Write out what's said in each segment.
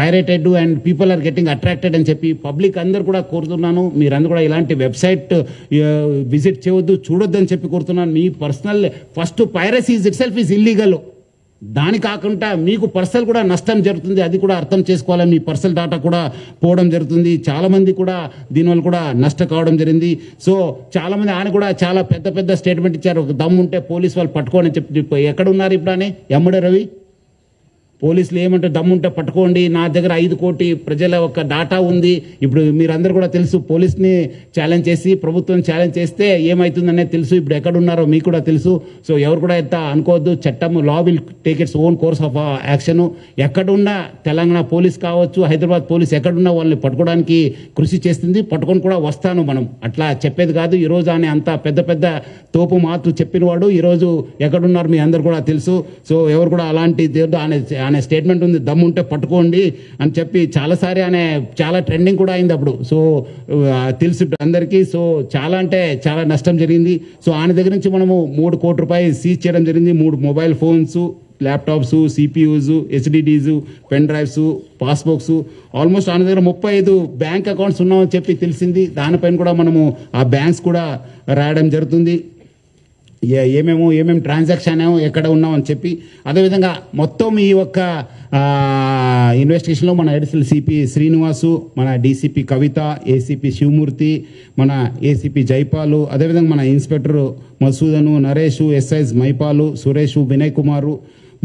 Pirated and people are getting attracted అని చెప్పి public అందరు కూడా కోరుతున్నాను. మీరందరూ కూడా ఇలాంటి వెబ్సైట్ విజిట్ చేయవద్దు, చూడొద్దు అని చెప్పి కోరుతున్నాను. మీ personal first piracy itself is illegal. దాని కాకుండా మీకు పర్సనల్ కూడా నష్టం జరుగుతుంది, అది కూడా అర్థం చేసుకోవాలి. మీ పర్సనల్ డేటా కూడా పోవడం జరుగుతుంది. చాలామంది కూడా దీనివల్ల కూడా నష్టం కావడం జరిగింది. సో చాలామంది ఆయన కూడా చాలా పెద్ద పెద్ద స్టేట్మెంట్ ఇచ్చారు. దమ్ము ఉంటే పోలీసు వాళ్ళు పట్టుకోని చెప్పి ఎక్కడ ఉన్నారు ఇప్పుడు అని ఎమ్మడే రవి పోలీసులు ఏమంటే దమ్ముంటే పట్టుకోండి, నా దగ్గర 5 కోటి ప్రజల ఒక డాటా ఉంది. ఇప్పుడు మీరందరూ కూడా తెలుసు, పోలీస్ని ఛాలెంజ్ చేసి ప్రభుత్వం ఛాలెంజ్ చేస్తే ఏమవుతుందనేది తెలుసు. ఇప్పుడు ఎక్కడున్నారో మీకు కూడా తెలుసు. సో ఎవరు కూడా ఎంత అనుకోవద్దు, చట్టం law will take its own course of action. ఎక్కడున్నా తెలంగాణ పోలీస్ కావచ్చు, హైదరాబాద్ పోలీస్ ఎక్కడున్నా వాళ్ళని పట్టుకోవడానికి కృషి చేస్తుంది. పట్టుకొని కూడా వస్తాను. మనం అట్లా చెప్పేది కాదు. ఈరోజు ఆయన అంత పెద్ద పెద్ద తోపు మాటలు చెప్పిన వాడు ఈరోజు ఎక్కడున్నారు మీ అందరు కూడా తెలుసు. సో ఎవరు కూడా అలాంటి ఆయన స్టేట్మెంట్ ఉంది, దమ్ముంటే పట్టుకోండి అని చెప్పి చాలాసారి ఆయన చాలా ట్రెండింగ్ కూడా అయింది అప్పుడు. సో తెలుసు అందరికీ. సో చాలా అంటే చాలా నష్టం జరిగింది. సో ఆయన దగ్గర నుంచి మనము 3 కోట్ల రూపాయలు సీజ్ చేయడం జరిగింది. 3 mobile phones, laptops, CPUs, HDDs, pen drives, passbooks, almost ఆయన దగ్గర 35 బ్యాంక్ అకౌంట్స్ ఉన్నామని చెప్పి తెలిసింది. దానిపైన కూడా మనము ఆ బ్యాంక్స్ కూడా రాయడం జరుగుతుంది, ఏమేమి ట్రాన్సాక్షన్ ఎక్కడ ఉన్నామని చెప్పి. అదేవిధంగా మొత్తం ఈ యొక్క ఇన్వెస్టిగేషన్లో మన అడిషనల్ సిపి శ్రీనివాసు, మన డీసీపీ కవిత, ఏసీపీ శివమూర్తి, మన ఏసీపీ జైపాలు, అదేవిధంగా మన ఇన్స్పెక్టర్ మసూదను, నరేషు, ఎస్ఐస్ మైపాలు, సురేషు, వినయ్ కుమారు,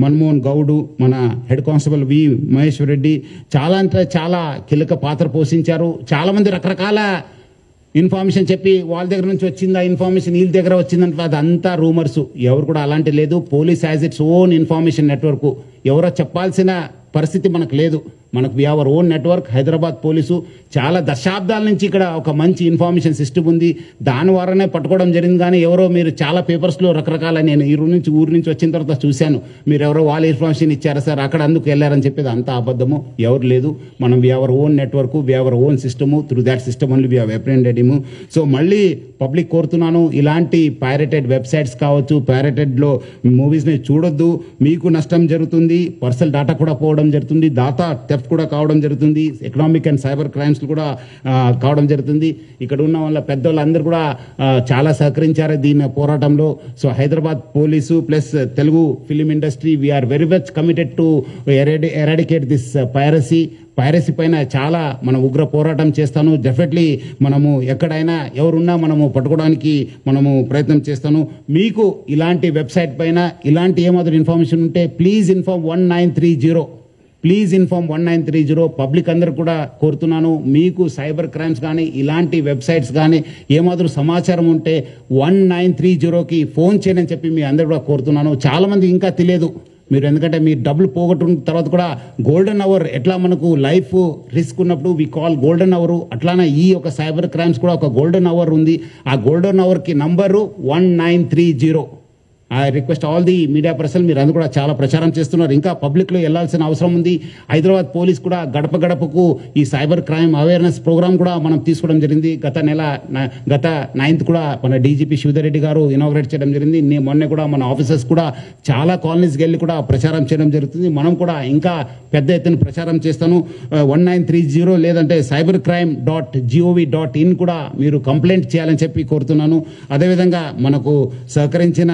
మన్మోహన్ గౌడు, మన హెడ్ కానిస్టేబుల్ వి మహేశ్వర్ రెడ్డి చాలా అంటే చాలా కీలక పాత్ర పోషించారు. చాలామంది రకరకాల ఇన్ఫర్మేషన్ చెప్పి వాళ్ళ దగ్గర నుంచి వచ్చిందా ఇన్ఫర్మేషన్, వీళ్ళ దగ్గర వచ్చిందంటే అదంతా రూమర్స్. ఎవరు కూడా అలాంటి లేదు. Police has its own information network. ఎవరో చెప్పాల్సిన పరిస్థితి మనకు లేదు. మనకు we our own network. Hyderabad police చాలా దశాబ్దాల నుంచి ఇక్కడ ఒక మంచి ఇన్ఫర్మేషన్ సిస్టమ్ ఉంది. దాని ద్వారానే పట్టుకోవడం జరిగింది. కానీ ఎవరో మీరు చాలా పేపర్స్లో రకరకాల, నేను ఊరు నుంచి వచ్చిన తర్వాత చూశాను, మీరు ఎవరో వాళ్ళ ఇన్ఫర్మేషన్ ఇచ్చారా సార్, అక్కడ అందుకు వెళ్ళారని చెప్పేది అంత అబద్ధము. ఎవరు లేదు. మనం we our own network, we our own system. Through that system only we have apprehended him. So మళ్ళీ పబ్లిక్ కోరుతున్నాను, ఇలాంటి పైరేటెడ్ వెబ్సైట్స్ కావచ్చు, పైరేటెడ్లో మూవీస్ని చూడొద్దు. మీకు నష్టం జరుగుతుంది, పర్సనల్ డేటా కూడా పోవడం జరుగుతుంది, డాటా థెఫ్ట్ కూడా కావడం జరుగుతుంది, ఎకనామిక్ అండ్ సైబర్ క్రైమ్స్ కూడా కావడం జరుగుతుంది. ఇక్కడ ఉన్న వాళ్ళ పెద్దవాళ్ళందరూ కూడా చాలా సహకరించారు దీని పోరాటంలో. So Hyderabad police plus Telugu film industry we are very much committed to eradicate this piracy పైన చాలా మనం ఉగ్ర పోరాటం చేస్తాను. డెఫినెట్లీ మనము ఎక్కడైనా ఎవరున్నా మనము పట్టుకోవడానికి మనము ప్రయత్నం చేస్తాను. మీకు ఇలాంటి వెబ్సైట్ పైన ఇలాంటి ఏమాత్రం ఇన్ఫర్మేషన్ ఉంటే please inform 1930. Please inform 1930. Public అందరూ కూడా కోరుతున్నాను, మీకు సైబర్ క్రైమ్స్ కానీ ఇలాంటి వెబ్సైట్స్ కానీ ఏమాత్రం సమాచారం ఉంటే 1930కి ఫోన్ చేయని చెప్పి మీ అందరూ కూడా కోరుతున్నాను. చాలామంది ఇంకా తెలియదు మీరు, ఎందుకంటే మీరు డబ్బులు పోగొట్టుకున్న తర్వాత కూడా గోల్డెన్ అవర్ ఎట్లా మనకు లైఫ్ రిస్క్ ఉన్నప్పుడు వి కాల్ గోల్డెన్ అవర్, అట్లానే ఈ ఒక సైబర్ క్రైమ్స్ కూడా ఒక గోల్డెన్ అవర్ ఉంది. ఆ గోల్డెన్ అవర్కి number 1930. I request all the media person, మీరు అందరూ కూడా చాలా ప్రచారం చేస్తున్నారు. ఇంకా పబ్లిక్లో వెళ్లాల్సిన అవసరం ఉంది. హైదరాబాద్ పోలీస్ కూడా గడప గడపకు ఈ సైబర్ క్రైమ్ అవేర్నెస్ ప్రోగ్రామ్ కూడా మనం తీసుకోవడం జరిగింది. గత 9th కూడా మన డీజీపీ శివధరెడ్డి గారు ఇనాగ్రేట్ చేయడం జరిగింది. మొన్న కూడా మన ఆఫీసర్స్ కూడా చాలా కాలనీస్కి వెళ్ళి కూడా ప్రచారం చేయడం జరుగుతుంది. మనం కూడా ఇంకా పెద్ద ఎత్తున ప్రచారం చేస్తాను. 1930 లేదంటే cybercrime.gov.in కూడా మీరు కంప్లైంట్ చేయాలని చెప్పి కోరుతున్నాను. అదేవిధంగా మనకు సహకరించిన